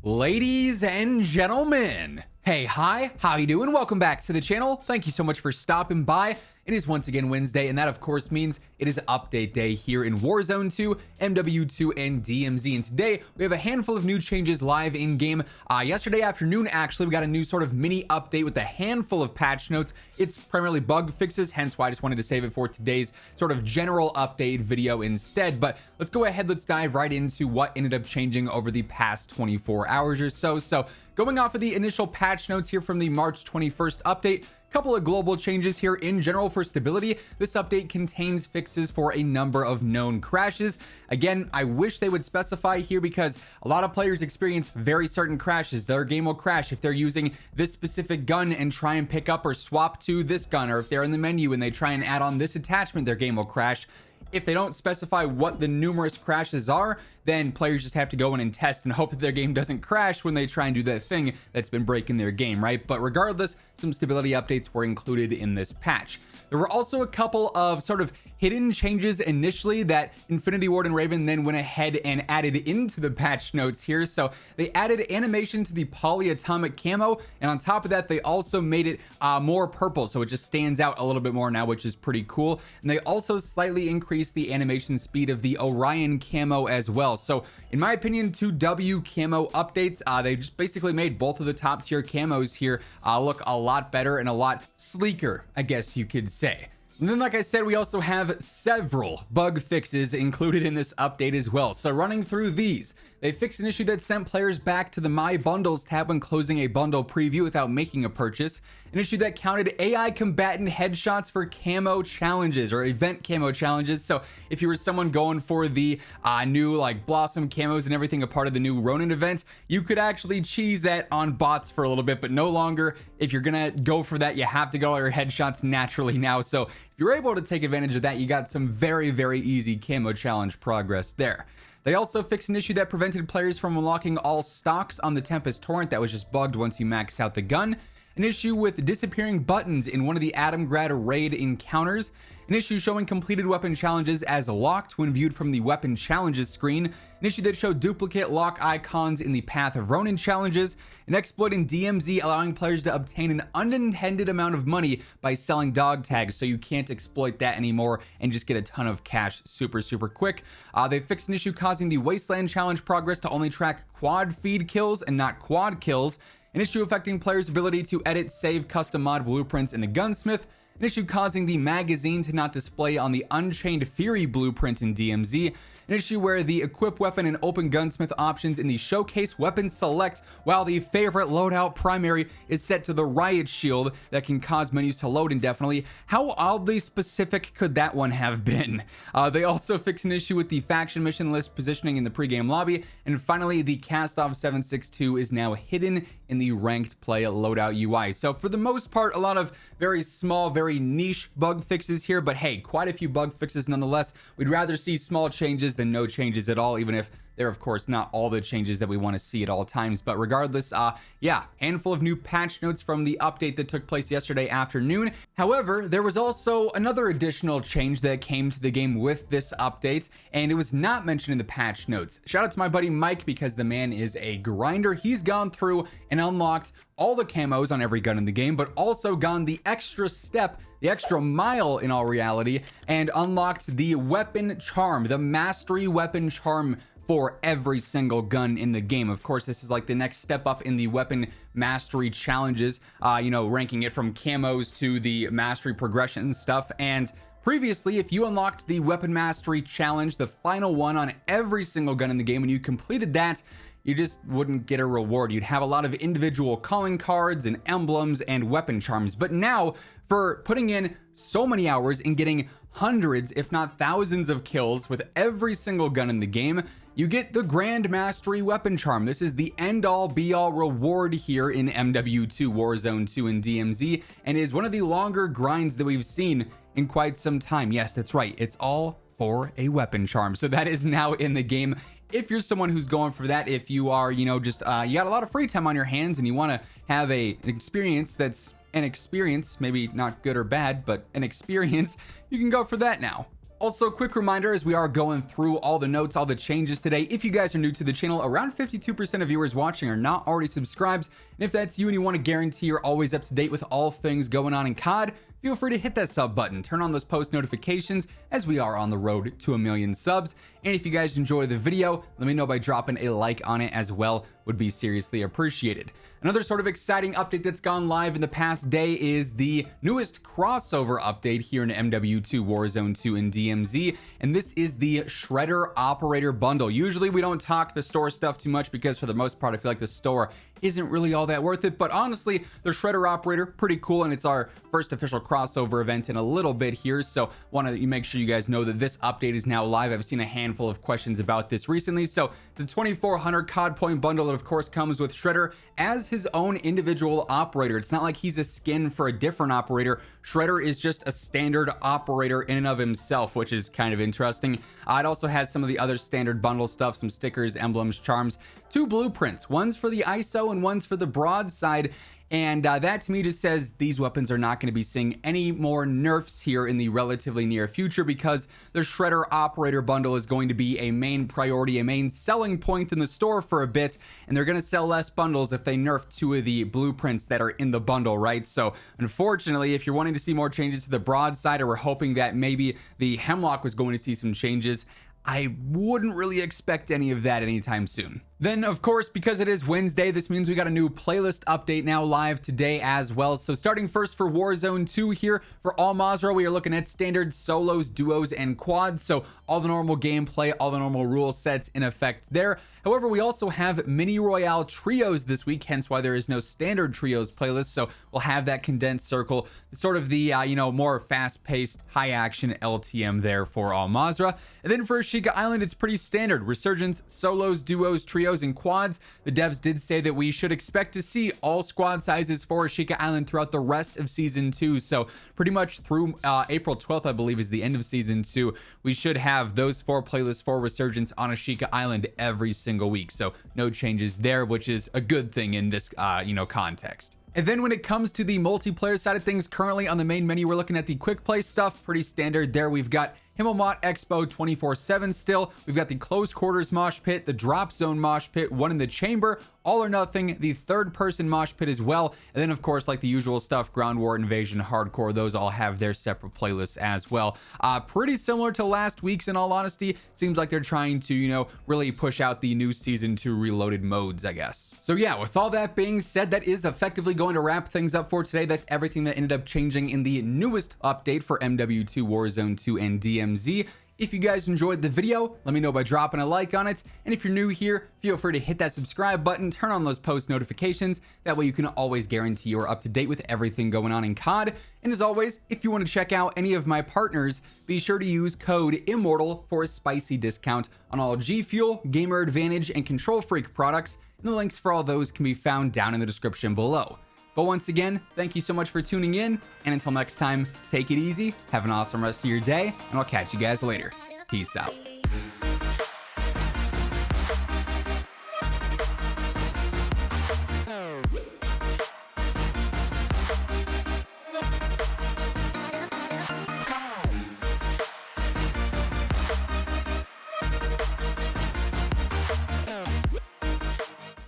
Ladies and gentlemen, hey, hi, how you doing? Welcome back to the channel. Thank you so much for stopping by. It is once again Wednesday, and that of course means it is update day here in Warzone 2, MW2, and DMZ. And today we have a handful of new changes live in game. Yesterday afternoon, actually, we got a new sort of mini update with a handful of patch notes. It's primarily bug fixes, hence why I just wanted to save it for today's sort of general update video instead. But let's go ahead, let's dive right into what ended up changing over the past 24 hours or so. So going off of the initial patch notes here from the March 21st update, couple of global changes here in general for stability. This update contains fixes for a number of known crashes. Again, I wish they would specify here because a lot of players experience very certain crashes. Their game will crash if they're using this specific gun and try and pick up or swap to this gun, or if they're in the menu and they try and add on this attachment, their game will crash. If they don't specify what the numerous crashes are, then players just have to go in and test and hope that their game doesn't crash when they try and do that thing that's been breaking their game, right? But regardless, some stability updates were included in this patch. There were also a couple of sort of hidden changes initially that Infinity Ward and Raven then went ahead and added into the patch notes here. So they added animation to the polyatomic camo, and on top of that, they also made it more purple, so it just stands out a little bit more now, which is pretty cool. And they also slightly increased the animation speed of the Orion camo as well. So in my opinion, 2W camo updates, they just basically made both of the top tier camos here look a lot better and a lot sleeker, I guess you could say. And then, like I said, we also have several bug fixes included in this update as well. So running through these, they fixed an issue that sent players back to the My Bundles tab when closing a bundle preview without making a purchase. An issue that counted AI combatant headshots for camo challenges or event camo challenges. So if you were someone going for the new like Blossom camos and everything, a part of the new Ronin event, you could actually cheese that on bots for a little bit, but no longer. If you're gonna go for that, you have to go all your headshots naturally now. So if you're able to take advantage of that, you got some very, very easy camo challenge progress there. They also fixed an issue that prevented players from unlocking all stocks on the Tempest Torrent that was just bugged once you max out the gun. An issue with disappearing buttons in one of the Adamgrad raid encounters. An issue showing completed weapon challenges as locked when viewed from the weapon challenges screen. An issue that showed duplicate lock icons in the Path of Ronin challenges. An exploit in DMZ allowing players to obtain an unintended amount of money by selling dog tags, so you can't exploit that anymore and just get a ton of cash super quick. They fixed an issue causing the Wasteland challenge progress to only track quad feed kills and not quad kills. An issue affecting players' ability to edit, save custom mod blueprints in the Gunsmith. An issue causing the magazine to not display on the Unchained Fury blueprint in DMZ. An issue where the equip weapon and open gunsmith options in the showcase weapon select, while the favorite loadout primary is set to the riot shield that can cause menus to load indefinitely. How oddly specific could that one have been? They also fixed an issue with the faction mission list positioning in the pregame lobby. And finally, the Cast-Off 762 is now hidden in the ranked play loadout UI. So for the most part, a lot of very small, very niche bug fixes here, but hey, quite a few bug fixes nonetheless. We'd rather see small changes than no changes at all, even if they're of course not all the changes that we want to see at all times. But regardless, yeah, handful of new patch notes from the update that took place yesterday afternoon. However, there was also another additional change that came to the game with this update, and it was not mentioned in the patch notes. Shout out to my buddy Mike, because the man is a grinder. He's gone through and unlocked all the camos on every gun in the game, but also gone the extra step, the extra mile in all reality, and unlocked the weapon charm, the mastery weapon charm for every single gun in the game. Of course, this is like the next step up in the weapon mastery challenges, you know, ranking it from camos to the mastery progression stuff. And previously, if you unlocked the weapon mastery challenge, the final one on every single gun in the game, and you completed that, you just wouldn't get a reward. You'd have a lot of individual calling cards and emblems and weapon charms. But now, for putting in so many hours and getting hundreds, if not thousands of kills with every single gun in the game, you get the Grand Mastery Weapon Charm. This is the end-all be-all reward here in MW2, Warzone 2, and DMZ, and is one of the longer grinds that we've seen in quite some time. Yes, that's right. It's all for a weapon charm. So that is now in the game. If you're someone who's going for that, if you are, you know, just you got a lot of free time on your hands and you want to have an experience that's an experience, maybe not good or bad, but an experience, you can go for that now. Also, quick reminder as we are going through all the notes, all the changes today, if you guys are new to the channel, around 52% of viewers watching are not already subscribed. And if that's you and you want to guarantee you're always up to date with all things going on in COD, feel free to hit that sub button, turn on those post notifications as we are on the road to 1 million subs. And if you guys enjoy the video, let me know by dropping a like on it as well, would be seriously appreciated. Another sort of exciting update that's gone live in the past day is the newest crossover update here in MW2 Warzone 2 and DMZ, and this is the Shredder Operator Bundle. Usually we don't talk the store stuff too much because for the most part I feel like the store isn't really all that worth it, but honestly the Shredder Operator, pretty cool, and it's our first official crossover event in a little bit here, so want to make sure you guys know that this update is now live. I've seen a handful of questions about this recently. So the 2400 COD point bundle, it of course comes with Shredder as his own individual operator. It's not like he's a skin for a different operator. Shredder is just a standard operator in and of himself, which is kind of interesting. It also has some of the other standard bundle stuff, some stickers, emblems, charms, 2 blueprints, one's for the ISO and one's for the broadside. And that to me just says these weapons are not going to be seeing any more nerfs here in the relatively near future, because the Shredder Operator Bundle is going to be a main priority, a main selling point in the store for a bit, and they're going to sell less bundles if they nerf 2 of the blueprints that are in the bundle, right? So unfortunately, if you're wanting to see more changes to the broadside, or we're hoping that maybe the Hemlock was going to see some changes, I wouldn't really expect any of that anytime soon. Then, of course, because it is Wednesday, this means we got a new playlist update now live today as well. So starting first for Warzone 2 here, for All Mazra, we are looking at standard solos, duos, and quads. So all the normal gameplay, all the normal rule sets in effect there. However, we also have mini royale trios this week, hence why there is no standard trios playlist. So we'll have that condensed circle, sort of the, more fast-paced, high-action LTM there for All Mazra. And then for Ashika Island, it's pretty standard. Resurgence, solos, duos, trios, and quads. The devs did say that we should expect to see all squad sizes for Ashika Island throughout the rest of Season 2. So pretty much through April 12th, I believe, is the end of Season 2. We should have those 4 playlists for Resurgence on Ashika Island every single week. So no changes there, which is a good thing in this, context. And then when it comes to the multiplayer side of things, currently on the main menu, we're looking at the quick play stuff, pretty standard there. We've got Himmelmott Expo 24/7 still. We've got the close quarters mosh pit, the drop zone mosh pit, one in the chamber, all or nothing, the third person mosh pit as well. And then of course, like the usual stuff, ground war, invasion, hardcore, those all have their separate playlists as well. Pretty similar to last week's, in all honesty. Seems like they're trying to, really push out the new Season 2 reloaded modes, I guess. So yeah, with all that being said, that is effectively going to wrap things up for today. That's everything that ended up changing in the newest update for MW2 Warzone 2 and DMZ. If you guys enjoyed the video, let me know by dropping a like on it. And if you're new here, feel free to hit that subscribe button, turn on those post notifications. That way you can always guarantee you're up to date with everything going on in COD. And as always, if you want to check out any of my partners, be sure to use code WhosImmortal for a spicy discount on all G Fuel, Gamer Advantage, and Control Freak products. And the links for all those can be found down in the description below. But once again, thank you so much for tuning in, and until next time, take it easy, have an awesome rest of your day, and I'll catch you guys later. Peace out.